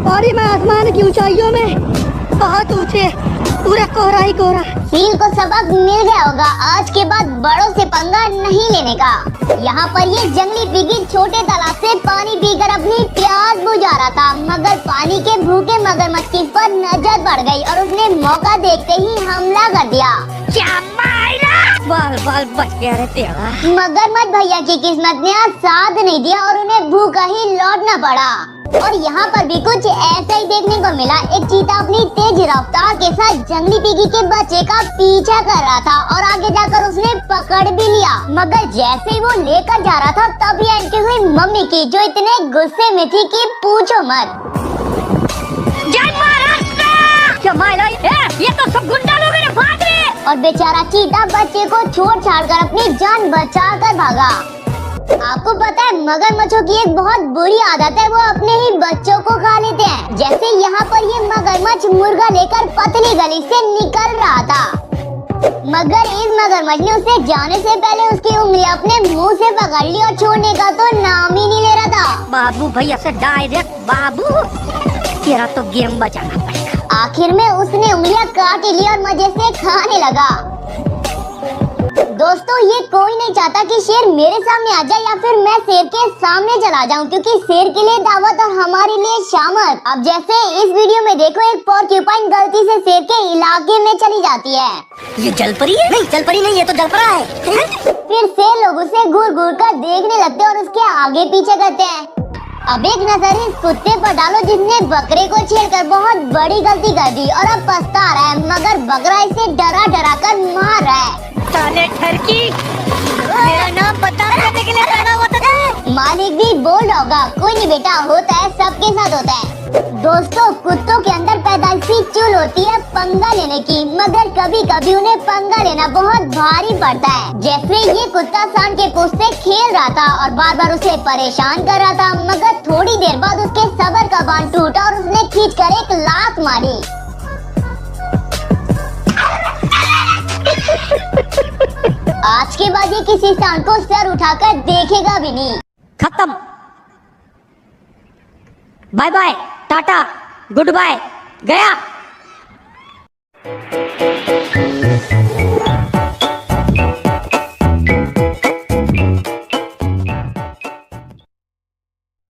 और मैं आसमान की ऊंचाइयों में बहुत ऊंचे, पूरा कोहरा ही कोहरा। सील को सबक मिल गया होगा, आज के बाद बड़ों से पंगा नहीं लेने का। यहाँ पर ये जंगली पिगी छोटे तालाब से पानी पीकर अपनी प्यास बुझा रहा था। मगर पानी के भूखे मगरमच्छ पर नजर पड़ गई और उसने मौका देखते ही हमला कर दिया। बाल बाल बच गया रे तेरा। मगरमच्छ भैया की किस्मत ने आज साथ नहीं दिया और उन्हें भूखा ही लौटना पड़ा। और यहाँ पर भी कुछ ऐसा ही देखने को मिला। एक चीता अपनी तेज रफ्तार के साथ जंगली पिगी के बच्चे का पीछा कर रहा था और आगे जाकर उसने पकड़ भी लिया। मगर जैसे ही वो लेकर जा रहा था तभी एंट्री हुई मम्मी की, जो इतने गुस्से में थी कि पूछो मत। जय महाराष्ट्र! ये तो सब गुंडा लोग हैं, भाग रहे। और बेचारा चीता बच्चे को छोड़ छाड़ कर अपनी जान बचा कर भागा। आपको पता है, मगरमच्छों की एक बहुत बुरी आदत है, वो अपने ही बच्चों को खा लेते हैं। जैसे यहाँ पर ये मगरमच्छ मुर्गा लेकर पतली गली से निकल रहा था। मगर इस मगरमच्छ ने उसे जाने से पहले उसकी उंगलियां अपने मुंह से पकड़ ली और छोड़ने का तो नाम ही नहीं ले रहा था। बाबू भैया से डायरेक्ट बाबू, तेरा तो गेम बचाना पड़ेगा। आखिर में उसने उंगलियां काट ली और मजे से खाने लगा। दोस्तों, ये कोई नहीं चाहता कि शेर मेरे सामने आ जाए या फिर मैं शेर के सामने चला जाऊं, क्योंकि शेर के लिए दावत और हमारे लिए शामत। अब जैसे इस वीडियो में देखो, एक पोर्क्यूपाइन गलती से शेर के इलाके में चली जाती है। ये जलपरी है? नहीं, जलपरी नहीं, ये तो जलपरा है। फिर शेर लोग उसे घूर घूर कर देखने लगते और उसके आगे पीछे करते हैं। अब एक नजर इस कुत्ते पर डालो जिसने बकरे को छेड़कर बहुत बड़ी गलती कर दी और अब पछता रहा है। मगर बकरा इसे डरा डरा कर मार रहा है। साले ठरकी, मेरा नाम पता करने के लिए पैदा हुआ था। मालिक भी बोल होगा, कोई नहीं बेटा, होता है, सबके साथ होता है। दोस्तों, कुत्तों के अंदर पैदाइशी चुल होती है पंगा लेने की, मगर कभी कभी उन्हें पंगा लेना बहुत भारी पड़ता है। जैसे ये कुत्ता सांड के पूंछ से खेल रहा था और बार बार उसे परेशान कर रहा था। मगर थोड़ी देर बाद उसके सब्र का बांध टूटा और उसने खींचकर एक लात मारी। आज के बाद ये किसी सांड को सर उठाकर देखेगा भी नहीं। खत्म। Bye bye, tata, goodbye, गया।